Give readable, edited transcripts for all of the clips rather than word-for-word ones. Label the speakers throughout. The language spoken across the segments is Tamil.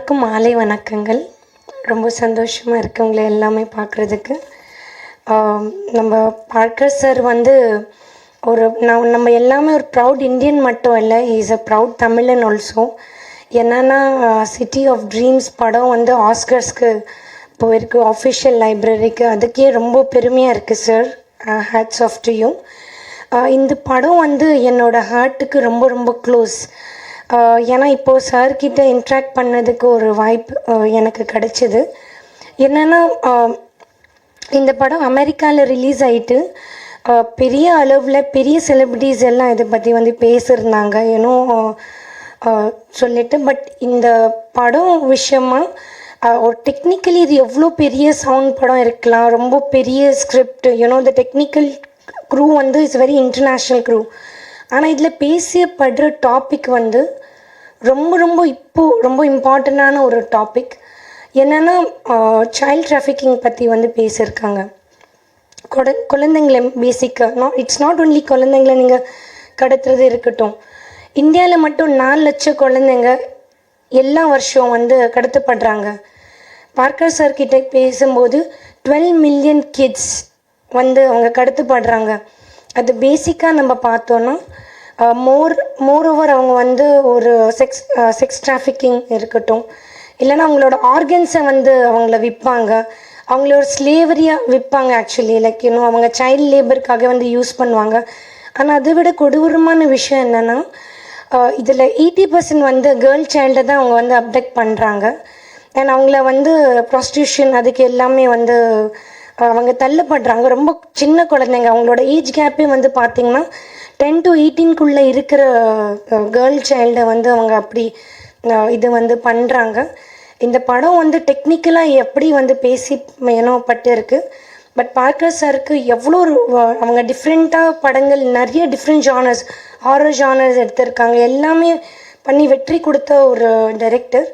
Speaker 1: எல்லாருக்கும் மாலை வணக்கங்கள். ரொம்ப சந்தோஷமாக இருக்கு உங்களை எல்லாமே பார்க்குறதுக்கு. நம்ம பார்க்கர் சார் வந்து நம்ம எல்லாமே ஒரு ப்ரவுட் இந்தியன் மட்டும் இல்லை, இஸ் அ ப்ரவுட் தமிழன் ஆல்சோ. என்னென்னா சிட்டி ஆஃப் ட்ரீம்ஸ் படம் வந்து ஆஸ்கர்ஸ்க்கு போயிருக்கு, ஆஃபிஷியல் லைப்ரரிக்கு. அதுக்கே ரொம்ப பெருமையாக இருக்குது sir. Hats off to you. இந்த படம் வந்து என்னோடய ஹார்ட்டுக்கு ரொம்ப ரொம்ப க்ளோஸ். ஏன்னா இப்போது சார்கிட்ட இன்ட்ராக்ட் பண்ணதுக்கு ஒரு வாய்ப்பு எனக்கு கிடைச்சிது. என்னென்னா இந்த படம் அமெரிக்காவில் ரிலீஸ் ஆகிட்டு பெரிய அளவில் பெரிய செலிப்ரிட்டிஸ் எல்லாம் இதை பற்றி வந்து பேசியிருந்தாங்க ஏன்னோ சொல்லிட்டு. பட் இந்த படம் விஷயமாக ஒரு டெக்னிக்கலி இது எவ்வளோ பெரிய சவுண்ட் படம் இருக்கலாம், ரொம்ப பெரிய ஸ்கிரிப்ட், இந்த டெக்னிக்கல் க்ரூ வந்து இட்ஸ் வெரி இன்டர்நேஷ்னல் க்ரூ. ஆனால் இதில் பேசப்படுற டாபிக் வந்து ரொம்ப இம்பார்ட்டண்ட்டான ஒரு டாபிக். என்னென்னா சைல்ட் ட்ராஃபிக்கிங் பற்றி வந்து பேசியிருக்காங்க. குழந்தைங்களை பேசிக்காக இட்ஸ் நாட் ஒன்லி குழந்தைங்களை நீங்கள் கடத்துறது இருக்கட்டும். இந்தியாவில் மட்டும் 4 லட்சம் குழந்தைங்க எல்லா வருஷம் வந்து கடத்தப்படுறாங்க. பார்க்கர் சார்கிட்ட பேசும்போது 12 மில்லியன் கிட்ஸ் வந்து அவங்க கடத்தப்படுறாங்க. அது பேசிக்காக நம்ம பார்த்தோன்னா மோரோவர் அவங்க வந்து ஒரு செக்ஸ் ட்ராஃபிக்கிங் இருக்கட்டும், இல்லைன்னா அவங்களோட ஆர்கன்ஸை வந்து அவங்கள விற்பாங்க, அவங்கள ஒரு ஸ்லேவரியாக விற்பாங்க. ஆக்சுவலி லைக் அவங்க சைல்ட் லேபருக்காக வந்து யூஸ் பண்ணுவாங்க. ஆனால் அதை விட கொடூரமான விஷயம் என்னென்னா இதில் 80% வந்து கேர்ள் சைல்டை தான் அவங்க வந்து அப்டக்ட் பண்ணுறாங்க. அண்ட் அவங்கள வந்து ப்ராஸ்டியூஷன் அதுக்கு எல்லாமே வந்து அவங்க தள்ளப்படுறாங்க. ரொம்ப சின்ன குழந்தைங்க, அவங்களோட ஏஜ் கேப்பே வந்து பார்த்திங்கன்னா 10 to 18 இருக்கிற கேர்ள் சைல்டை வந்து அவங்க அப்படி இது வந்து பண்ணுறாங்க. இந்த படம் வந்து டெக்னிக்கலாக எப்படி வந்து பட்டு இருக்குது. பட் பார்க்கர் சாருக்கு எவ்வளோ அவங்க டிஃப்ரெண்ட்டாக படங்கள் நிறைய டிஃப்ரெண்ட் ஜானர்ஸ், ஹாரர் ஜானர்ஸ் எடுத்திருக்காங்க. எல்லாமே பண்ணி வெற்றி கொடுத்த ஒரு டைரக்டர்.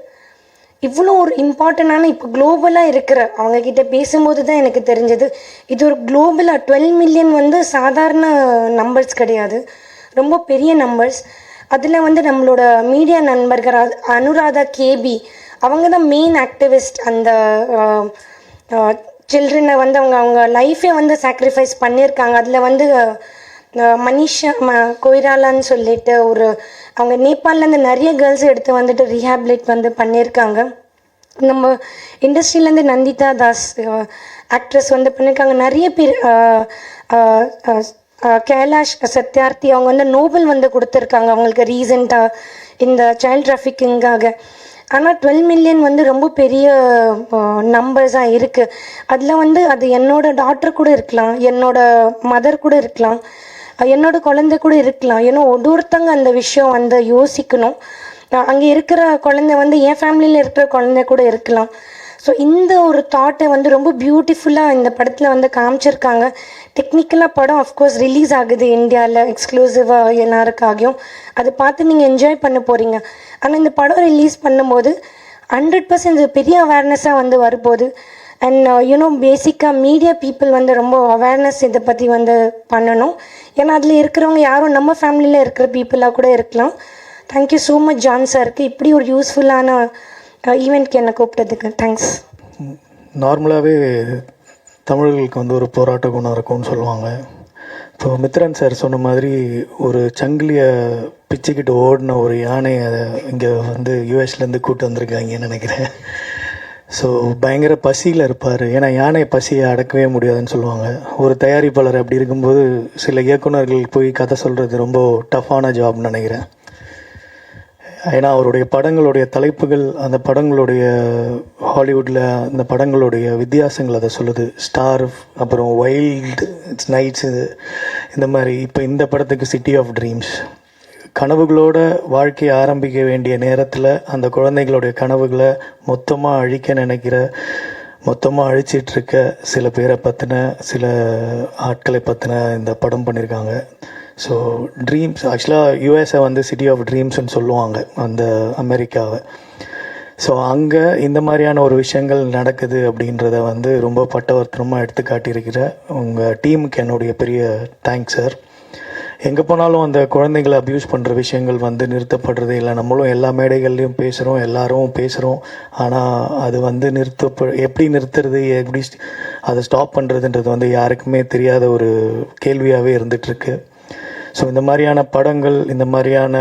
Speaker 1: இவ்வளோ ஒரு இம்பார்ட்டண்டான இப்போ குளோபலாக இருக்கிற அவங்கக்கிட்ட பேசும்போது தான் எனக்கு தெரிஞ்சது இது ஒரு குளோபலாக 12 மில்லியன் வந்து சாதாரண நம்பர்ஸ் கிடையாது, ரொம்ப பெரிய நம்பர்ஸ். அதில் வந்து நம்மளோட மீடியா நண்பர்கள் அனுராதா கேபி அவங்க தான் மெயின் ஆக்டிவிஸ்ட். அந்த சில்ட்ரனை வந்து அவங்க லைஃபே வந்து சாக்ரிஃபைஸ் பண்ணியிருக்காங்க. அதில் வந்து மனிஷா கொய்ராலான்னு சொல்லிட்டு அவங்க நேபாளிலேருந்து நிறைய கேர்ள்ஸ் எடுத்து வந்துட்டு ரீஹாபிலேட் வந்து பண்ணியிருக்காங்க. நம்ம இண்டஸ்ட்ரியிலேருந்து நந்திதா தாஸ் ஆக்ட்ரஸ் வந்து பண்ணியிருக்காங்க. நிறைய பேர் கைலாஷ் சத்யார்த்தி அவங்க வந்து நோபல் வந்து கொடுத்துருக்காங்க அவங்களுக்கு ரீசெண்டாக இந்த சைல்ட் ட்ராஃபிக்கிங்காக. ஆனால் 12 மில்லியன் வந்து ரொம்ப பெரிய நம்பர்ஸாக இருக்குது. அதில் வந்து அது என்னோடய டாட்டர் கூட இருக்கலாம், என்னோடய மதர் கூட இருக்கலாம், என்னோட குழந்தை கூட இருக்கலாம். ஏன்னா ஒருத்தங்க அந்த விஷயம் வந்து யோசிக்கணும். அங்கே இருக்கிற குழந்தை வந்து என் ஃபேமிலியில் இருக்கிற குழந்தை கூட இருக்கலாம். ஸோ இந்த ஒரு தாட்டை வந்து ரொம்ப பியூட்டிஃபுல்லாக இந்த படத்தில் வந்து காமிச்சிருக்காங்க. டெக்னிக்கலாக படம் அஃப்கோர்ஸ் ரிலீஸ் ஆகுது இந்தியாவில் எக்ஸ்க்ளூசிவாக எல்லாருக்காகவும். அதை பார்த்து நீங்கள் என்ஜாய் பண்ண போகிறீங்க. ஆனால் இந்த படம் ரிலீஸ் பண்ணும்போது 100% பெரிய அவேர்னஸாக வந்து வரப்போகுது. அண்ட் பேசிக்காக மீடியா பீப்புள் வந்து ரொம்ப அவேர்னஸ் இதை பற்றி வந்து பண்ணணும். ஏன்னா அதில் இருக்கிறவங்க யாரும் நம்ம ஃபேமிலியில் இருக்கிற பீப்புளாக கூட இருக்கலாம். தேங்க்யூ ஸோ மச் ஜான் சாருக்கு இப்படி ஒரு யூஸ்ஃபுல்லான ஈவெண்ட்க்கு என்னை கூப்பிட்டதுக்கு தேங்க்ஸ்.
Speaker 2: நார்மலாகவே தமிழர்களுக்கு வந்து ஒரு போராட்ட குணம் இருக்கும்னு சொல்லுவாங்க. இப்போ மித்ரன் சார் சொன்ன மாதிரி ஒரு சங்கிலியை பிச்சுக்கிட்டு ஓடின ஒரு யானையை இங்கே வந்து யூஎஸ்லேருந்து கூப்பிட்டு வந்திருக்காங்கன்னு நினைக்கிறேன். ஸோ பயங்கர பசியில் இருப்பார். ஏன்னா யானை பசியை அடக்கவே முடியாதுன்னு சொல்லுவாங்க. ஒரு தயாரிப்பாளர் அப்படி இருக்கும்போது சில இயக்குநர்கள் போய் கதை சொல்கிறது ரொம்ப டஃப்பான ஜாப்னு நினைக்கிறேன். ஏன்னா அவருடைய படங்களுடைய தலைப்புகள், அந்த படங்களுடைய ஹாலிவுட்டில் அந்த படங்களுடைய வித்தியாசங்கள் அதை சொல்லுது. ஸ்டார், அப்புறம் வைல்டு நைட்ஸ், இந்த மாதிரி. இப்போ இந்த படத்துக்கு சிட்டி ஆஃப் ட்ரீம்ஸ், கனவுகளோட வாழ்க்கையை ஆரம்பிக்க வேண்டிய நேரத்தில் அந்த குழந்தைகளுடைய கனவுகளை மொத்தமாக அழிச்சிட்ருக்க சில பேரை பற்றின, சில ஆட்களை பற்றின இந்த படம் பண்ணியிருக்காங்க. ஸோ ட்ரீம்ஸ் ஆக்சுவலாக யூஎஸ்ஏ வந்து சிட்டி ஆஃப் ட்ரீம்ஸ்ன்னு சொல்லுவாங்க அந்த அமெரிக்காவை. ஸோ அங்கே இந்த மாதிரியான ஒரு விஷயங்கள் நடக்குது அப்படின்றத வந்து ரொம்ப பட்டவர்த்தனமாக எடுத்து காட்டியிருக்கிற உங்கள் டீமுக்கு என்னுடைய பெரிய தேங்க்ஸ் சார். எங்கே போனாலும் அந்த குழந்தைங்களை அப்யூஸ் பண்ணுற விஷயங்கள் வந்து நிறுத்தப்படுறது இல்லை. நம்மளும் எல்லா மேடைகள்லையும் பேசுகிறோம், எல்லாரும் பேசுகிறோம். ஆனால் அது வந்து எப்படி நிறுத்துறது, எப்படி அதை ஸ்டாப் பண்ணுறதுன்றது வந்து யாருக்குமே தெரியாத ஒரு கேள்வியாகவே இருந்துகிட்ருக்கு. ஸோ இந்த மாதிரியான படங்கள், இந்த மாதிரியான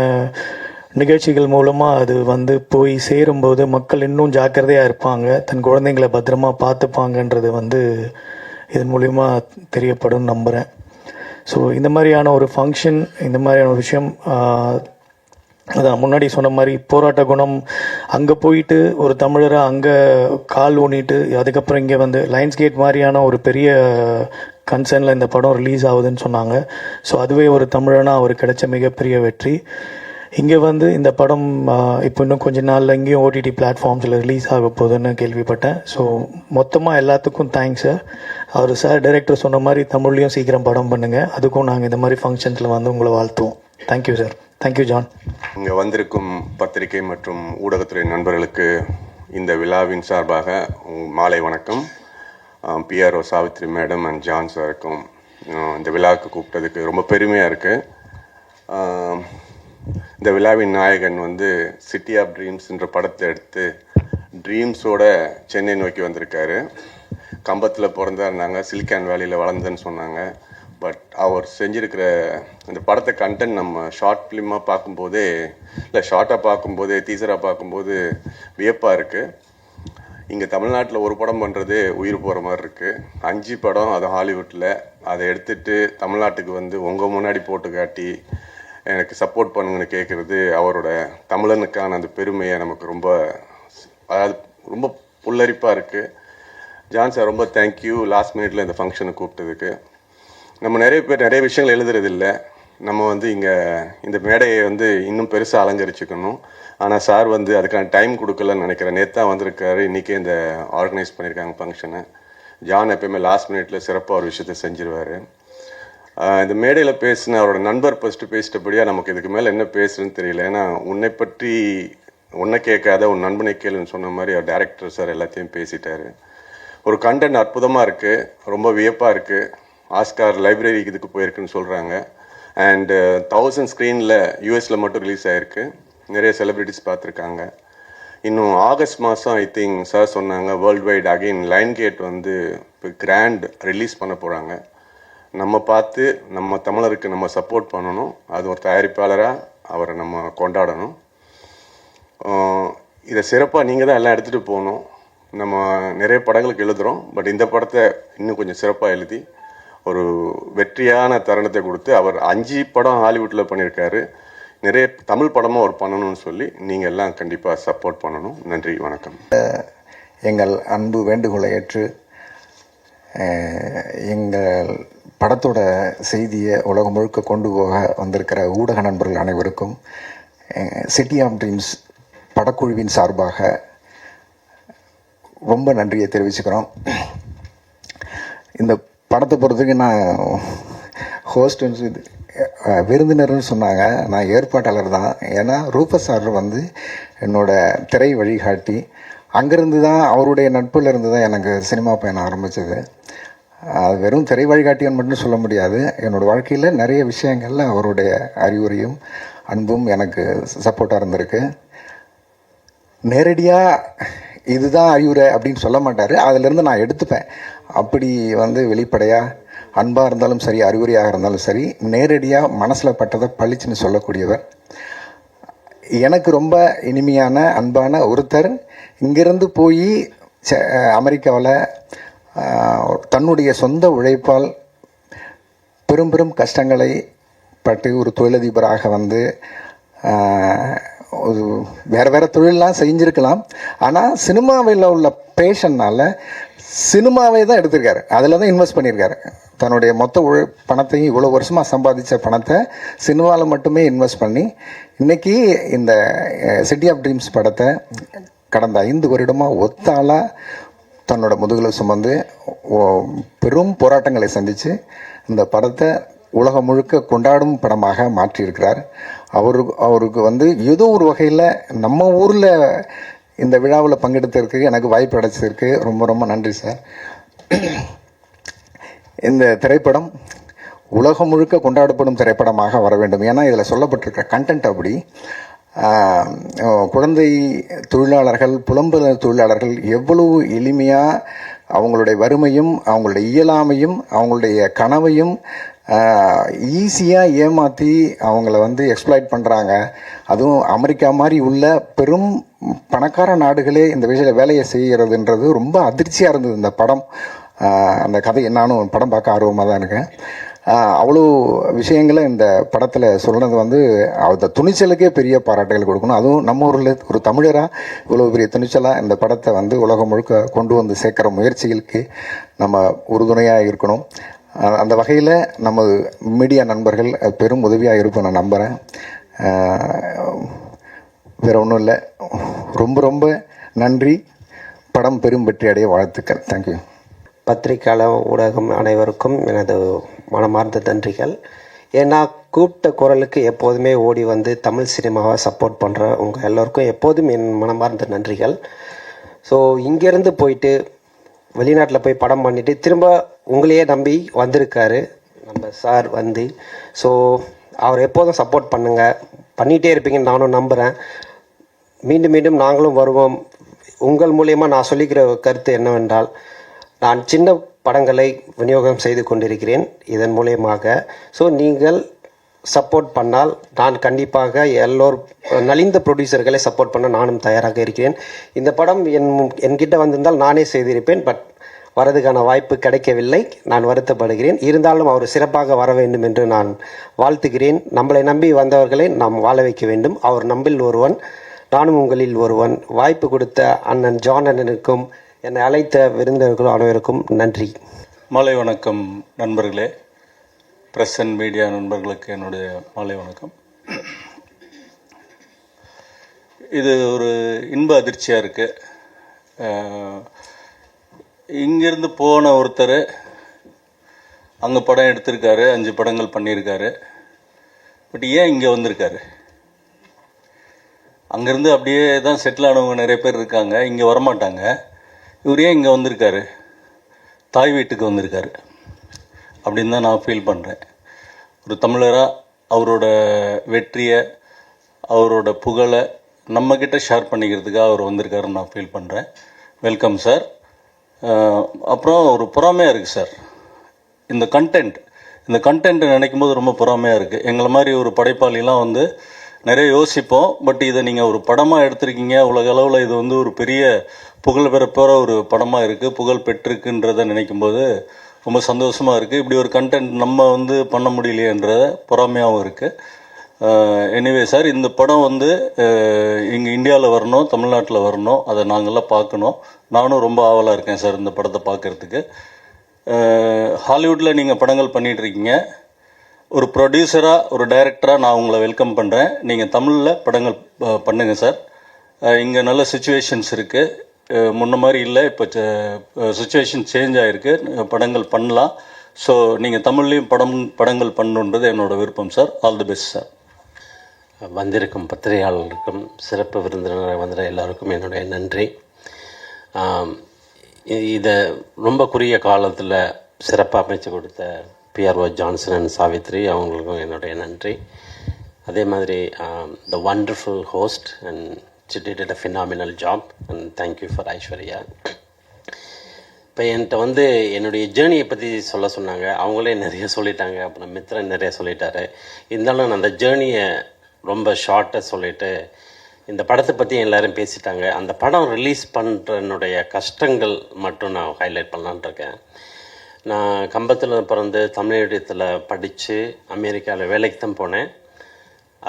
Speaker 2: நிகழ்ச்சிகள் மூலமாக அது வந்து போய் சேரும்போது மக்கள் இன்னும் ஜாக்கிரதையாக இருப்பாங்க, தன் குழந்தைங்களை பத்திரமா பார்த்துப்பாங்கன்றது வந்து இதன் மூலிமா தெரியப்படும் நம்புகிறேன். ஸோ இந்த மாதிரியான ஒரு ஃபங்க்ஷன், இந்த மாதிரியான ஒரு விஷயம், அதான் முன்னாடி சொன்ன மாதிரி போராட்ட குணம், அங்கே போயிட்டு ஒரு தமிழரை அங்கே கால் ஊனிட்டு அதுக்கப்புறம் இங்கே வந்து லைன்ஸ் கேட் மாதிரியான ஒரு பெரிய கன்சர்னில் இந்த படம் ரிலீஸ் ஆகுதுன்னு சொன்னாங்க. ஸோ அதுவே ஒரு தமிழனாக அவர் கிடைச்ச மிகப்பெரிய வெற்றி. இங்கே வந்து இந்த படம் இப்போ இன்னும் கொஞ்ச நாளில் இங்கேயும் ஓடிடி பிளாட்ஃபார்ம்ஸில் ரிலீஸ் ஆக போகுதுன்னு கேள்விப்பட்டேன். ஸோ மொத்தமாக எல்லாத்துக்கும் தேங்க்ஸ் சார். அவர் சார் டைரக்டர் சொன்ன மாதிரி தமிழ்லையும் சீக்கிரம் படம் பண்ணுங்கள். அதுக்கும் நாங்கள் இந்த மாதிரி ஃபங்க்ஷன்ஸில் வந்து உங்களை வாழ்த்துவோம். Thank you sir. Thank you John.
Speaker 3: இங்கே வந்திருக்கும் பத்திரிகை மற்றும் ஊடகத்துறை நண்பர்களுக்கு இந்த விழாவின் சார்பாக மாலை வணக்கம். PRO Savitri madam and John சாருக்கும் இந்த விழாவுக்கு கூப்பிட்டதுக்கு ரொம்ப பெருமையாக இருக்குது. இந்த விழாவின் நாயகன் வந்து சிட்டி ஆஃப் ட்ரீம்ஸ்ன்ற படத்தை எடுத்து ட்ரீம்ஸோட சென்னை நோக்கி வந்திருக்காரு. கம்பத்தில் பிறந்தாருந்தாங்க, சிலிக்கான் வேலியில் வளர்ந்தேன்னு சொன்னாங்க. பட் அவர் செஞ்சுருக்கிற இந்த படத்தை கண்டென்ட் நம்ம ஷார்ட் ஃபிலிமாக பார்க்கும்போதே, இல்லை ஷார்ட்டாக பார்க்கும்போதே, டீசராக பார்க்கும்போது வியப்பாக இருக்குது. இங்கே தமிழ்நாட்டில் ஒரு படம் பண்ணுறது உயிர் போகிற மாதிரி இருக்குது. 5 படம் அது ஹாலிவுட்டில், அதை எடுத்துகிட்டு தமிழ்நாட்டுக்கு வந்து உங்கள் முன்னாடி போட்டு காட்டி எனக்கு சப்போர்ட் பண்ணுங்கன்னு கேட்குறது அவரோட தமிழனுக்கான அந்த பெருமையை நமக்கு ரொம்ப, அதாவது ரொம்ப புல்லரிப்பாக இருக்குது. ஜான் சார் ரொம்ப தேங்க்யூ லாஸ்ட் மினிட்ல இந்த ஃபங்க்ஷனுக்கு கூப்பிட்டதுக்கு. நம்ம நிறைய பேர் நிறைய விஷயங்கள் எழுதுறதில்ல. நம்ம வந்து இங்கே இந்த மேடையை வந்து இன்னும் பெருசாக அலங்கரிச்சுக்கணும். ஆனால் சார் வந்து அதுக்கான டைம் கொடுக்கலன்னு நினைக்கிறேன். நேற்று தான் வந்திருக்காரு, இன்றைக்கே இந்த ஆர்கனைஸ் பண்ணியிருக்காங்க ஃபங்க்ஷனை. ஜான் எப்பயுமே லாஸ்ட் மினிட்ல சிறப்பாக ஒரு விஷயத்தை செஞ்சிருவார். இந்த மேடையில் பேசின அவரோட நண்பர் ஃபஸ்ட்டு பேசிட்டபடியாக நமக்கு இதுக்கு மேலே என்ன பேசுறதுன்னு தெரியல. ஏன்னா உன்னை பற்றி உன்னை கேட்காத உன் நண்பனை கேளுன்னு சொன்ன மாதிரி அவர் டைரக்டர் சார் எல்லாத்தையும் பேசிட்டாரு. ஒரு கண்டென்ட் அற்புதமாக இருக்குது, ரொம்ப வியப்பாக இருக்குது. ஆஸ்கார் லைப்ரரிக்கு இதுக்கு போயிருக்குன்னு சொல்கிறாங்க. அண்டு 1000 ஸ்க்ரீனில் யூஎஸில் மட்டும் ரிலீஸ் ஆகிருக்கு. நிறைய செலிப்ரிட்டிஸ் பார்த்துருக்காங்க. இன்னும் ஆகஸ்ட் மாதம் ஐ திங்க் சார் சொன்னாங்க world wide again line gate வந்து இப்போ கிராண்ட் ரிலீஸ் பண்ண போகிறாங்க. நம்ம பார்த்து நம்ம தமிழருக்கு நம்ம சப்போர்ட் பண்ணணும். அது ஒரு தயாரிப்பாளராக அவரை நம்ம கொண்டாடணும். இதை சிறப்பாக நீங்கள் தான் எல்லாம் எடுத்துகிட்டு போகணும். நம்ம நிறைய படங்களுக்கு எழுதுகிறோம், பட் இந்த படத்தை இன்னும் கொஞ்சம் சிறப்பாக எழுதி ஒரு வெற்றியான தருணத்தை கொடுத்து, அவர் 5 படம் ஹாலிவுட்டில் பண்ணியிருக்காரு, நிறைய தமிழ் படமும் அவர் பண்ணணும்னு சொல்லி நீங்கள் எல்லாம் கண்டிப்பாக சப்போர்ட் பண்ணணும். நன்றி, வணக்கம்.
Speaker 4: எங்கள் அன்பு வேண்டுகோளை ஏற்று எங்கள் படத்தோட செய்தியை உலகம் முழுக்க கொண்டு போக வந்திருக்கிற ஊடக நண்பர்கள் அனைவருக்கும் சிட்டி ஆஃப் ட்ரீம்ஸ் படக்குழுவின் சார்பாக ரொம்ப நன்றியை தெரிவிச்சுக்கிறோம். இந்த படத்தை பொறுத்தவரைக்கு நான் ஹோஸ்ட் விருந்தினர்னு சொன்னாங்க, நான் ஏற்பாட்டாளர் தான். ஏன்னா ரூபஸ் சார் வந்து என்னோட திரை வழிகாட்டி. அங்கேருந்து தான், அவருடைய நட்பில் இருந்து தான் எனக்கு சினிமா பயணம் ஆரம்பித்தது. அது வெறும் திரை வழிகாட்டியன்னு மட்டும் சொல்ல முடியாது. என்னோடய வாழ்க்கையில் நிறைய விஷயங்களில் அவருடைய அறிவுரையும் அன்பும் எனக்கு சப்போர்ட்டாக இருந்திருக்கு. நேரடியாக இதுதான் அறிவுரை அப்படின்னு சொல்ல மாட்டார், அதிலேருந்து நான் எடுத்துப்பேன். அப்படி வந்து வெளிப்படையாக அன்பாக இருந்தாலும் சரி, அறிவுரையாக இருந்தாலும் சரி, நேரடியாக மனசில் பட்டதை பளிச்சுன்னு சொல்லக்கூடியவர். எனக்கு ரொம்ப இனிமையான அன்பான ஒருத்தர். இங்கேருந்து போய் அமெரிக்காவில் தன்னுடைய சொந்த உழைப்பால் பெரும் பெரும் கஷ்டங்களை பட்டு ஒரு தொழிலதிபராக வந்து ஒரு வேறு தொழிலெலாம் செஞ்சுருக்கலாம். ஆனால் சினிமாவில் உள்ள பேஷன்னால் சினிமாவே தான் எடுத்திருக்காரு, அதில் தான் இன்வெஸ்ட் பண்ணியிருக்காரு. தன்னுடைய மொத்த பணத்தையும், இவ்வளோ வருஷமாக சம்பாதிச்ச பணத்தை சினிமாவில் மட்டுமே இன்வெஸ்ட் பண்ணி இன்றைக்கி இந்த சிட்டி ஆஃப் ட்ரீம்ஸ் படத்தை கடந்த 5 வருடமாக ஒத்தாளாக தன்னோட முதுகில் சுமந்து பெரும் போராட்டங்களை சந்தித்து இந்த படத்தை உலகம் முழுக்க கொண்டாடும் படமாக மாற்றியிருக்கிறார். அவருக்கு வந்து ஏதோ ஒரு வகையில் நம்ம ஊரில் இந்த விழாவில் பங்கெடுத்ததற்கு எனக்கு வாய்ப்பு கிடைச்சதற்கு ரொம்ப ரொம்ப நன்றி சார். இந்த திரைப்படம் உலகம் முழுக்க கொண்டாடப்படும் திரைப்படமாக வர வேண்டும். ஏன்னா இதில் சொல்லப்பட்டிருக்கிற கண்டென்ட் அப்படி. குழந்தை தொழிலாளர்கள், புலம்பெயர் தொழிலாளர்கள் எவ்வளவு எளிமையாக அவங்களுடைய வறுமையும் அவங்களுடைய இயலாமையும் அவங்களுடைய கனவையும் ஈஸியாக ஏமாற்றி அவங்கள வந்து எக்ஸ்ப்ளாய்ட் பண்ணுறாங்க. அதுவும் அமெரிக்கா மாதிரி உள்ள பெரும் பணக்கார நாடுகளே இந்த விஷயத்தில் வேலையை செய்கிறதுன்றது ரொம்ப அதிர்ச்சியாக இருந்தது இந்த படம். அந்த கதை நானும் படம் பார்க்க ஆர்வமாக தான் இருக்கேன். அவ்வளோ விஷயங்களை இந்த படத்தில் சொல்கிறது வந்து அந்த துணிச்சலுக்கே பெரிய பாராட்டுகள் கொடுக்கணும். அதுவும் நம்ம ஊரில் ஒரு தமிழராக இவ்வளோ பெரிய துணிச்சலாக இந்த படத்தை வந்து உலகம் முழுக்க கொண்டு வந்து சேர்க்குற முயற்சிகளுக்கு நம்ம உறுதுணையாக இருக்கணும். அந்த வகையில் நம்ம மீடியா நண்பர்கள் பெரும் உதவியாக இருப்போம் நான் நம்புகிறேன். வேறு ஒன்றும் இல்லை. ரொம்ப ரொம்ப நன்றி. படம் பெரும் வெற்றி அடைய வாழ்த்துக்கள். தேங்க்யூ.
Speaker 5: பத்திரிகையாளர் ஊடகம் அனைவருக்கும் எனது மனமார்ந்த நன்றிகள். ஏன்னா கூப்பிட்ட குரலுக்கு எப்போதுமே ஓடி வந்து தமிழ் சினிமாவை சப்போர்ட் பண்ணுற உங்கள் எல்லோருக்கும் எப்போதும் என் மனமார்ந்த நன்றிகள். ஸோ இங்கேருந்து போயிட்டு வெளிநாட்டில் போய் படம் பண்ணிவிட்டு திரும்ப உங்களையே நம்பி வந்திருக்காரு நம்ம சார் வந்து. ஸோ அவர் எப்போதும் சப்போர்ட் பண்ணுங்கள், பண்ணிகிட்டே இருப்பீங்கன்னு நானும் நம்புகிறேன். மீண்டும் மீண்டும் நாங்களும் வருவோம். உங்கள் மூலயமா நான் சொல்லிக்கிற கருத்து என்னவென்றால், நான் சின்ன படங்களை விநியோகம் செய்து கொண்டிருக்கிறேன் இதன் மூலயமாக. ஸோ நீங்கள் சப்போர்ட் பண்ணால் நான் கண்டிப்பாக நலிந்த ப்ரொடியூசர்களை சப்போர்ட் பண்ண நானும் தயாராக இருக்கிறேன். இந்த படம் என்கிட்ட வந்திருந்தால் நானே செய்திருப்பேன். பட் வரதுக்கான வாய்ப்பு கிடைக்கவில்லை. நான் வருத்தப்படுகிறேன். இருந்தாலும் அவர் சிறப்பாக வர வேண்டும் என்று நான் வாழ்த்துகிறேன். நம்மளை நம்பி வந்தவர்களை நாம் வாழ வைக்க வேண்டும். அவர் நம்பில் ஒருவன், நானும் உங்களில் ஒருவன். வாய்ப்பு கொடுத்த அண்ணன் ஜான் அண்ணனுக்கும் என்னை அழைத்த விருந்தினர்கள் அனைவருக்கும் நன்றி.
Speaker 6: மாலை வணக்கம் நண்பர்களே. ப்ரெஸ் அண்ட் மீடியா நண்பர்களுக்கு என்னுடைய மாலை வணக்கம். இது ஒரு இன்ப அதிர்ச்சியாக இருக்குது. இங்கேருந்து போன ஒருத்தர் அங்கே படம் எடுத்திருக்காரு, 5 படங்கள் பண்ணியிருக்காரு. பட் ஏன் இங்கே வந்திருக்காரு? அங்கேருந்து அப்படியே தான் செட்டில் ஆனவங்க நிறைய பேர் இருக்காங்க, இங்கே வரமாட்டாங்க. இவர் ஏன் இங்கே வந்திருக்காரு? தாய் வீட்டுக்கு வந்திருக்காரு அப்படின்னு தான் நான் ஃபீல் பண்ணுறேன். ஒரு தமிழராக அவரோட வெற்றியை, அவரோட புகழை நம்மக்கிட்ட ஷேர் பண்ணிக்கிறதுக்காக அவர் வந்திருக்காருன்னு நான் ஃபீல் பண்ணுறேன். Welcome sir. அப்புறம் ஒரு பொறாமையாக இருக்குது சார். இந்த கண்டென்ட் நினைக்கும் போது ரொம்ப பொறாமையாக இருக்குது. எங்களை மாதிரி ஒரு படைப்பாளிலாம் வந்து நிறைய யோசிப்போம். பட் இதை நீங்கள் ஒரு படமாக எடுத்திருக்கீங்க. உலக அளவில் இது வந்து ஒரு பெரிய புகழ் பெறப்போகிற ஒரு படமாக இருக்குது, புகழ் பெற்றிருக்குன்றதை நினைக்கும்போது ரொம்ப சந்தோஷமாக இருக்குது. இப்படி ஒரு கண்டென்ட் நம்ம வந்து பண்ண முடியலையேன்ற பொறாமையாகவும் இருக்குது. எனிவே சார், இந்த படம் வந்து இங்கே இந்தியாவில் வரணும், தமிழ்நாட்டில் வரணும், அதை நாங்கள்லாம் பார்க்கணும். நானும் ரொம்ப ஆவலாக இருக்கேன் சார் இந்த படத்தை பார்க்குறதுக்கு. ஹாலிவுட்டில் நீங்கள் படங்கள் பண்ணிகிட்ருக்கீங்க. ஒரு ப்ரொடியூசராக, ஒரு டைரக்டராக நான் உங்களை வெல்கம் பண்ணுறேன். நீங்கள் தமிழில் படங்கள் பண்ணுங்கள் சார். இங்கே நல்ல சுச்சுவேஷன்ஸ் இருக்குது, முன்ன மாதிரி இல்லை. இப்போ சுச்சுவேஷன் சேஞ்ச் ஆகிருக்கு, படங்கள் பண்ணலாம். ஸோ நீங்கள் தமிழ்லேயும் படங்கள் பண்ணணுன்றது என்னோடய விருப்பம் sir. All the best sir.
Speaker 5: வந்திருக்கும் பத்திரிகையாளர்களுக்கும் சிறப்பு விருந்தினர் வந்த எல்லாருக்கும் என்னுடைய நன்றி. இதை ரொம்ப குறுகிய காலத்தில் சிறப்பாக அமைச்சு கொடுத்த PRO ஜான்சன் அண்ட் சாவித்ரி அவங்களுக்கும் என்னுடைய நன்றி. அதே மாதிரி த wonderful host and she did a phenomenal job and thank you for Aishwarya. இப்போ என்கிட்ட வந்து என்னுடைய ஜேர்னியை பற்றி சொன்னாங்க. அவங்களே நிறைய சொல்லிட்டாங்க, அப்புறம் மித்ரன் நிறைய சொல்லிட்டாரு. இருந்தாலும் நான் அந்த ஜேர்னியை ரொம்ப ஷார்ட்டாக சொல்லிவிட்டு இந்த படத்தை பற்றி எல்லோரும் பேசிட்டாங்க. அந்த படம் ரிலீஸ் பண்ணுறனுடைய கஷ்டங்கள் மட்டும் நான் ஹைலைட் பண்ணலான் இருக்கேன். நான் கம்பத்தில் பிறந்து தமிழ் மீடியத்தில் படித்து அமெரிக்காவில் வேலைக்கு தான் போனேன்.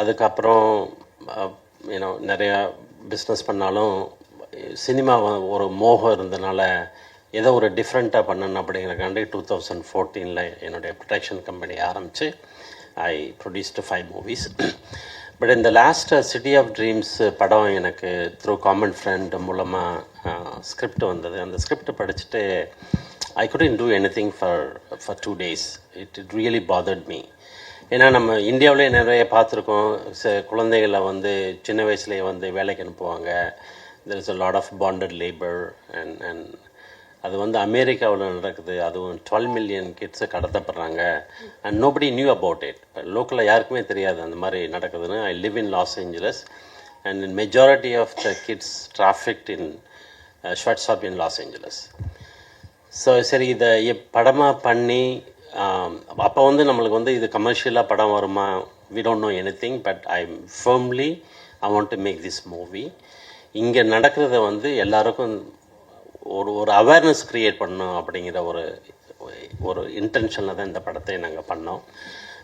Speaker 5: அதுக்கப்புறம் நிறையா பிஸ்னஸ் பண்ணாலும் சினிமா ஒரு மோகம் இருந்தனால ஏதோ ஒரு டிஃப்ரெண்ட்டாக பண்ணணும் அப்படிங்கிறக்காண்டி 2014 என்னுடைய ப்ரொடக்ஷன் கம்பெனி ஆரம்பித்து ஐ ப்ரொடியூஸ்டு 5 மூவிஸ். பட் இந்த லாஸ்ட் சிட்டி ஆஃப் ட்ரீம்ஸ் படம் எனக்கு த்ரூ காமன் ஃப்ரெண்ட் மூலமாக ஸ்கிரிப்ட் வந்தது. அந்த ஸ்கிரிப்ட் படிச்சுட்டு I couldn't do anything for 2 days. It really bothered me. ஏன்னா நம்ம இந்தியாவிலே நிறைய பார்த்துருக்கோம். குழந்தைகளை வந்து சின்ன வயசுலேயே வந்து வேலைக்கு அனுப்புவாங்க. there is a lot of bonded labor and அது வந்து அமெரிக்காவில் நடக்குது, அதுவும் 12 மில்லியன் கிட்ஸை கடத்தப்படுறாங்க. And nobody knew about it. லோக்கலில் யாருக்குமே தெரியாது அந்த மாதிரி நடக்குதுன்னு. I live in Los Angeles and in majority of the kids trafficked in shortstop in Los Angeles. So சரி, இதை படமாக பண்ணி அப்போ வந்து நம்மளுக்கு வந்து இது கமர்ஷியலாக படம் வருமா, we don't know any thing. But I firmly I want to make this movie. இங்கே நடக்கிறத வந்து எல்லாருக்கும் ஒரு அவேர்னஸ் க்ரியேட் பண்ணணும் அப்படிங்கிற ஒரு இன்டென்ஷனில் தான் இந்த படத்தை நாங்கள் பண்ணோம்.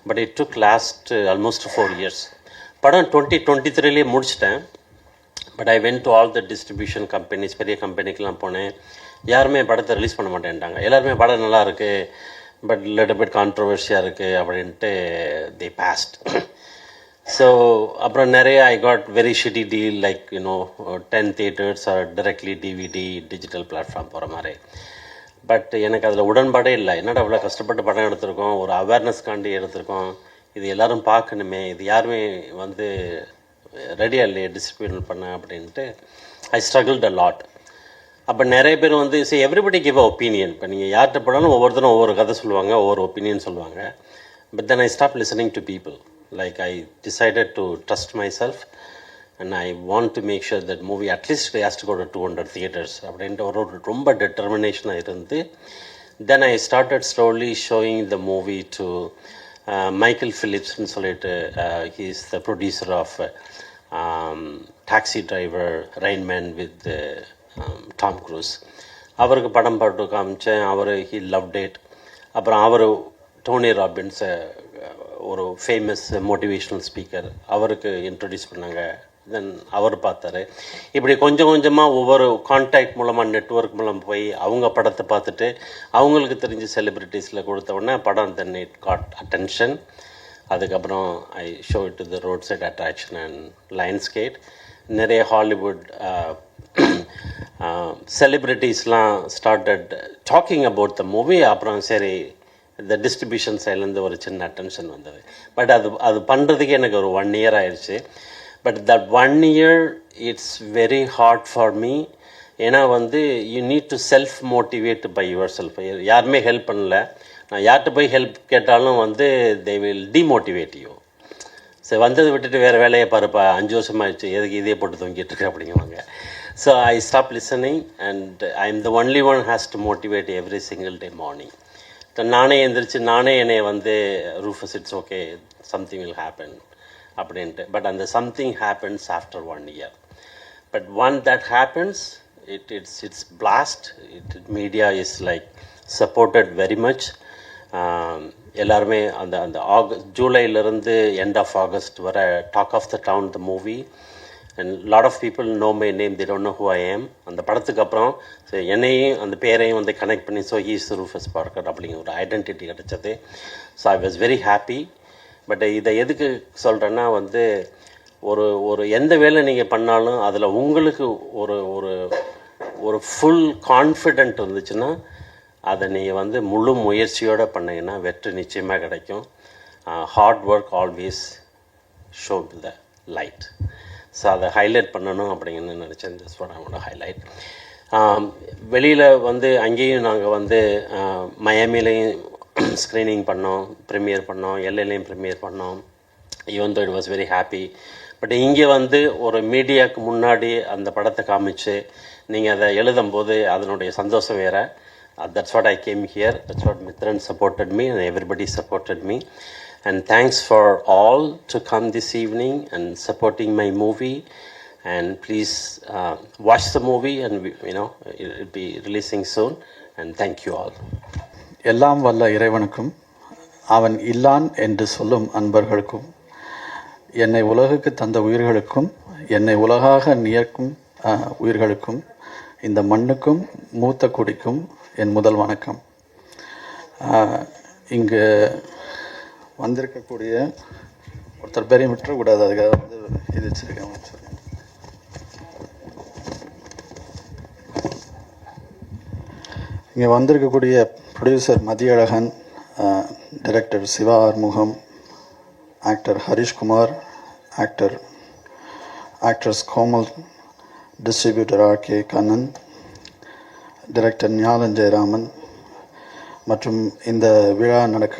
Speaker 5: But it took last almost 4 years. படம் 2023 முடிச்சிட்டேன். But I went to all the distribution companies, பெரிய கம்பெனிக்கெலாம் போனேன். யாருமே படத்தை ரிலீஸ் பண்ண மாட்டேன்ட்டாங்க. எல்லாருமே படம் நல்லா இருக்குது, பட் லிட்டில் பிட் கான்ட்ரவர்ஷியாக இருக்குது அப்படின்ட்டு தி பாஸ்ட். ஸோ அப்புறம் நிறைய I got very shitty deal like 10 theaters or directly DVD digital platform போகிற மாதிரி. பட் எனக்கு அதில் உடன்பாடே இல்லை. என்னடா அவ்வளோ கஷ்டப்பட்டு படம் எடுத்திருக்கோம், ஒரு அவேர்னஸ்க்காண்டி எடுத்திருக்கோம், இது எல்லோரும் பார்க்கணுமே, இது யாருமே வந்து ரெடியாக இல்லையே டிஸ்ட்ரிபியூட் பண்ண அப்படின்ட்டு ஐ ஸ்ட்ரகிள்ட் அ லாட். அப்போ நிறைய பேர் வந்து எவ்ரிபடி கிவ் அ ஒப்பீனியன். இப்போ நீங்கள் யார்கிட்ட போனாலும் ஒவ்வொருத்தரும் ஒவ்வொரு கதை சொல்லுவாங்க, ஒவ்வொரு ஒப்பீனியன் சொல்லுவாங்க. But then I stop listening to people. Like I decided to trust myself and I want to make sure that movie at least it has to go to 200 theaters. அப்படின்ற ஒரு ரொம்ப டெட்டர்மினேஷனாக இருந்து then I started slowly showing the movie to Michael Phillipsன்னு சொல்லிட்டு he is the producer of Taxi Driver, Rain Man with Tom Cruise. அவருக்கு படம் போட்டு காமிச்சேன். அவர் he loved it. அப்புறம் அவர் டோனி ராபின்ஸ் ஒரு ஃபேமஸ் மோட்டிவேஷ்னல் ஸ்பீக்கர், அவருக்கு இன்ட்ரடியூஸ் பண்ணாங்க. தென் அவர் பார்த்தாரு. இப்படி கொஞ்சம் கொஞ்சமாக ஒவ்வொரு கான்டாக்ட் மூலமாக நெட்வொர்க் மூலம் போய் அவங்க படத்தை பார்த்துட்டு அவங்களுக்கு தெரிஞ்ச செலிப்ரிட்டிஸில் கொடுத்த உடனே படம் தென் இட் காட் அட்டென்ஷன். அதுக்கப்புறம் I show it to the road side attraction and Lionsgate. நிறைய ஹாலிவுட் செலிப்ரிட்டிஸ்லாம் started talking about the movie. அப்புறம் சரி இந்த டிஸ்ட்ரிபியூஷன் சைட்லேருந்து ஒரு சின்ன அட்டென்ஷன் வந்தது. பட் அது பண்ணுறதுக்கு எனக்கு ஒரு 1 year ஆயிடுச்சு. But that 1 year it's very hard for me. ஏன்னா வந்து you need to self motivate by your self. யாருமே ஹெல்ப் பண்ணல. நான் யார்கிட்ட போய் ஹெல்ப் கேட்டாலும் வந்து தே வில் டிமோட்டிவேட் யூ. சரி, வந்ததை விட்டுட்டு வேறு வேலையை பாருப்பா, 5 வருஷமாகிடுச்சு, எதுக்கு இதே போட்டு தொங்கிட்டு இருக்கு அப்படிங்குவாங்க. So I stop listening and I am the only one has to motivate every single day morning. நானே எந்திரிச்சு நானே என்னை வந்து Rufus it's okay something will happen அப்படின்ட்டு. பட் அந்த something happens after 1 year. But one that happens it's blast. Media is like supported very much. எல்லாருமே அந்த ஜூலையிலேருந்து எண்ட் ஆஃப் ஆகஸ்ட் வர talk of the town the movie. And lot of people know my name, they don't know who I am. அந்த படத்துக்கு அப்புறம் ஸோ என்னையும் அந்த பேரையும் வந்து கனெக்ட் பண்ணி so he is Rufus Parker அப்படிங்கிற ஒரு ஐடென்டிட்டி கிடச்சது. So I was very happy. But இதை எதுக்கு சொல்கிறேன்னா வந்து ஒரு எந்த வேலை நீங்கள் பண்ணாலும் அதில் உங்களுக்கு ஒரு ஒரு ஒரு ஃபுல் கான்ஃபிடென்ட் இருந்துச்சுன்னா அதை நீங்கள் வந்து முழு முயற்சியோடு பண்ணிங்கன்னா வெற்றி நிச்சயமாக கிடைக்கும். Hard work always show the light. So அதை ஹைலைட் பண்ணணும் அப்படிங்கன்னு நினச்சேன். Just for I want to highlight. வெளியில் வந்து அங்கேயும் நாங்கள் வந்து மயாமிலையும் ஸ்க்ரீனிங் பண்ணோம், ப்ரீமியர் பண்ணோம், எல்ஏலையும் ப்ரீமியர் பண்ணோம். Even though it was very happy. But இங்கே வந்து ஒரு மீடியாவுக்கு முன்னாடி அந்த படத்தை காமிச்சு நீங்கள் அதை எழுதும்போது அதனுடைய சந்தோஷம் வேறு. That's what I came here. That's what Mithran supported me and everybody supported me. And thanks for all to come this evening and supporting my movie. And please watch the movie and it'll be releasing soon. And thank you all.
Speaker 7: எல்லாம் வல்ல இறைவனுக்கும் அவன் இல்லான் என்று சொல்லும் அன்பர்களுக்கும் என்னை உலகுக்கு தந்த உயிர்களுக்கும் என்னை உலகாக நியக்கும் உயிர்களுக்கும் இந்த மண்ணுக்கும் மூத்த குடிக்கும் என் முதல் வணக்கம். இங்கு வந்திருக்கக்கூடிய ஒருத்தர் பேரையும் விட்டுறக்கூடாது, அதுக்காக வந்து இது வச்சுருக்கேன். இங்கே வந்திருக்கக்கூடிய producer Mathiyazhagan, director Siva Arumugam, actor Harishkumar, actress Komal, distributor RK Kannan, director Gnanam Jayaraman மற்றும் இந்த விழா நடக்க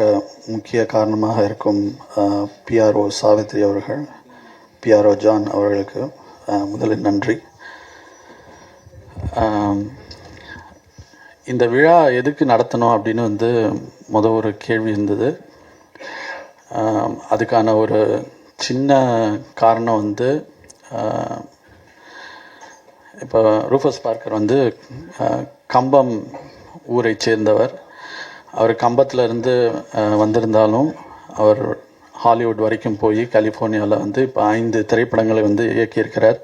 Speaker 7: முக்கிய காரணமாக இருக்கும் பிஆர்ஓ சாவித்ரி அவர்கள், பிஆர்ஓ ஜான் அவர்களுக்கு முதலில் நன்றி. இந்த விழா எதுக்கு நடத்தணும் அப்படின்னு ஒரு கேள்வி இருந்தது. அதுக்கான ஒரு சின்ன காரணம் இப்போ ரூஃபஸ் பார்க்கர் கம்பம் ஊரை சேர்ந்தவர். அவர் கம்பத்திலிருந்து வந்திருந்தாலும் அவர் ஹாலிவுட் வரைக்கும் போய் கலிஃபோர்னியாவில் இப்போ 5 திரைப்படங்களை இயக்கியிருக்கிறார்.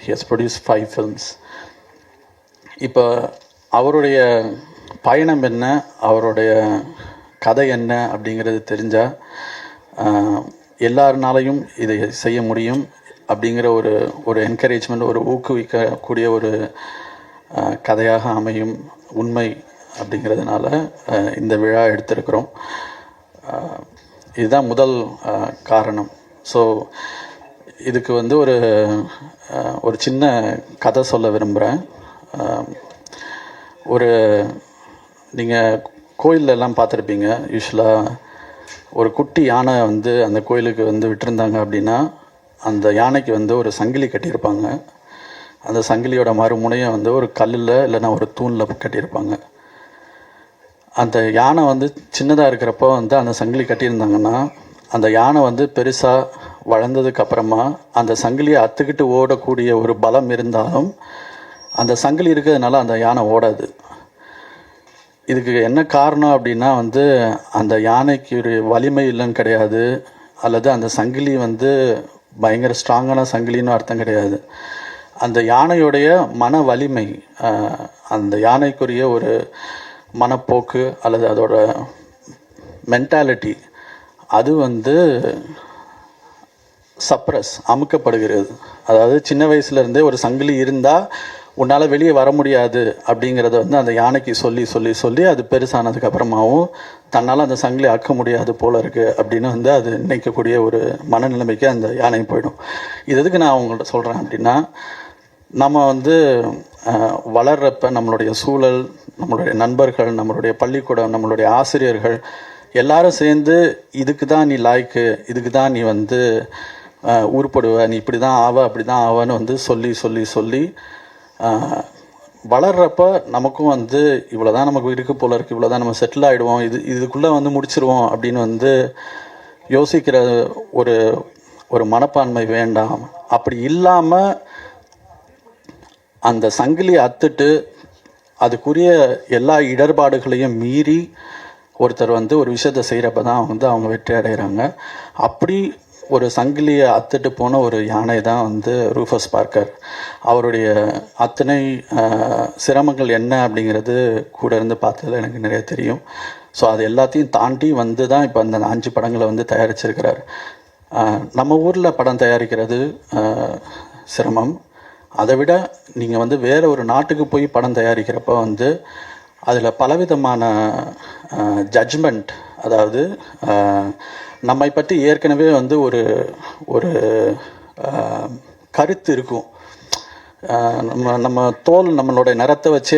Speaker 7: He has produce 5 films. இப்போ அவருடைய பயணம் என்ன, அவருடைய கதை என்ன அப்படிங்கிறது தெரிஞ்சால் எல்லாருனாலையும் இதை செய்ய முடியும் அப்படிங்கிற ஒரு என்கரேஜ்மெண்ட், ஒரு ஊக்குவிக்கக்கூடிய ஒரு கதையாக அமையும் உண்மை அப்படிங்கிறதுனால இந்த விழா எடுத்திருக்கிறோம். இதுதான் முதல் காரணம். ஸோ இதுக்கு ஒரு சின்ன கதை சொல்ல விரும்புகிறேன். நீங்கள் கோயிலெல்லாம் பார்த்துருப்பீங்க. யூஸ்வலாக ஒரு குட்டி யானை அந்த கோயிலுக்கு விட்டுருந்தாங்க அப்படின்னா அந்த யானைக்கு ஒரு சங்கிலி கட்டியிருப்பாங்க. அந்த சங்கிலியோட மறுமுனையை ஒரு கல்லில் இல்லைன்னா ஒரு தூணில் கட்டியிருப்பாங்க. அந்த யானை சின்னதாக இருக்கிறப்போ அந்த சங்கிலி கட்டியிருந்தாங்கன்னா அந்த யானை பெருசாக வளர்ந்ததுக்கப்புறமா அந்த சங்கிலியை அத்துக்கிட்டு ஓடக்கூடிய ஒரு பலம் இருந்தாலும் அந்த சங்கிலி இருக்கிறதுனால அந்த யானை ஓடாது. இதுக்கு என்ன காரணம் அப்படின்னா அந்த யானைக்கு ஒரு வலிமை இல்லைன்னு கிடையாது, அல்லது அந்த சங்கிலி பயங்கர ஸ்ட்ராங்கான சங்கிலின்னு அர்த்தம் கிடையாது. அந்த யானையுடைய மன வலிமை, அந்த யானைக்குரிய ஒரு மனப்போக்கு அல்லது அதோட மென்டாலிட்டி அது சப்ரஸ் அமுக்கப்படுகிறது. அதாவது சின்ன வயசுலேருந்தே ஒரு சங்கிலி இருந்தால் உன்னால் வெளியே வர முடியாது அப்படிங்கிறத அந்த யானைக்கு சொல்லி சொல்லி சொல்லி அது பெருசானதுக்கு அப்புறமாவும் தன்னால் அந்த சங்கிலி ஆக்க முடியாது போல இருக்குது அப்படின்னு அது நினைக்கக்கூடிய ஒரு மனநிலைமைக்கு அந்த யானை போயிடும். இது எதுக்கு நான் அவங்கள்ட்ட சொல்கிறேன் அப்படின்னா, நம்ம வளர்றப்ப நம்மளுடைய சூழல், நம்மளுடைய நண்பர்கள், நம்மளுடைய பள்ளிக்கூடம், நம்மளுடைய ஆசிரியர்கள் எல்லாரும் சேர்ந்து இதுக்கு தான் நீ லாய்க்கு, இதுக்கு தான் நீ உருப்படுவ, நீ இப்படி தான் ஆவ அப்படி தான் ஆவன்னு சொல்லி சொல்லி சொல்லி வளர்றப்ப நமக்கும் இவ்வளோ தான் நமக்கு இருக்கு போல இருக்குது, இவ்வளோ தான் நம்ம செட்டில் ஆகிடுவோம், இதுக்குள்ளே முடிச்சிருவோம் அப்படின்னு யோசிக்கிற ஒரு மனப்பான்மை வேண்டாம். அப்படி இல்லாமல் அந்த சங்கிலியை அத்துட்டு அதுக்குரிய எல்லா இடர்பாடுகளையும் மீறி ஒருத்தர் ஒரு விஷயத்தை செய்கிறப்ப தான் அவங்க வெற்றி அடைகிறாங்க. அப்படி ஒரு சங்கிலியை அத்துட்டு போன ஒரு யானை தான் ரூஃபஸ் பார்க்கர். அவருடைய அத்தனை சிரமங்கள் என்ன அப்படிங்கிறது கூட இருந்து பார்த்ததில் எனக்கு நிறைய தெரியும். ஸோ அது எல்லாத்தையும் தாண்டி தான் இப்போ அந்த 5 படங்களை தயாரிச்சிருக்கிறார். நம்ம ஊரில் படம் தயாரிக்கிறது சிரமம். அதை விட நீங்கள் வேறு ஒரு நாட்டுக்கு போய் படம் தயாரிக்கிறப்ப அதில் பலவிதமான ஜட்ஜ்மெண்ட், அதாவது நம்மை பற்றி ஏற்கனவே ஒரு கருத்து இருக்கும். நம்ம தோல் நம்மளோட நிறத்தை வச்சே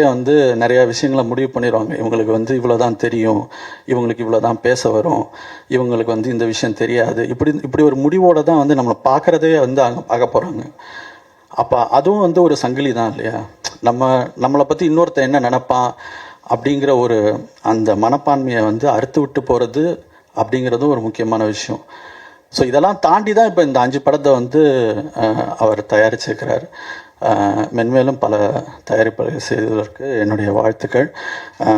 Speaker 7: நிறையா விஷயங்களை முடிவு பண்ணிடுவாங்க. இவங்களுக்கு இவ்வளோ தான் தெரியும், இவங்களுக்கு இவ்வளோ தான் பேச வரும், இவங்களுக்கு இந்த விஷயம் தெரியாது, இப்படி ஒரு முடிவோடு தான் நம்மளை பார்க்குறதே அங்கே பார்க்க போகிறாங்க. அப்போ அதுவும் ஒரு சங்கிலி தான் இல்லையா? நம்மளை பற்றி இன்னொருத்தன் என்ன நினைப்பான் அப்படிங்கிற அந்த மனப்பான்மையை அறுத்து விட்டு போகிறது அப்படிங்கிறதும் ஒரு முக்கியமான விஷயம். ஸோ இதெல்லாம் தாண்டி தான் இப்போ இந்த 5 படத்தை அவர் தயாரிச்சிருக்கிறார். மென்மேலும் பல தயாரிப்புகள் செய்வதற்கு என்னுடைய வாழ்த்துக்கள்.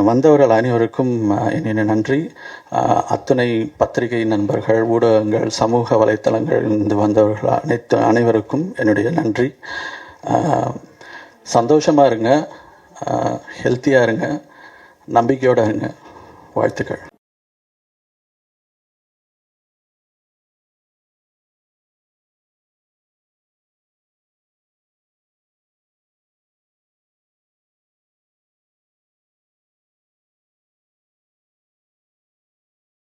Speaker 7: வந்தவர்கள் அனைவருக்கும் என்னுடைய நன்றி. அத்துணை பத்திரிகை நண்பர்கள், ஊடகங்கள், சமூக வலைத்தளங்கள் வந்தவர்கள் அனைவருக்கும் என்னுடைய நன்றி. சந்தோஷமாக இருங்க, ஹெல்த்தியாக இருங்க, நம்பிக்கையோடு இருங்க. வாழ்த்துக்கள்.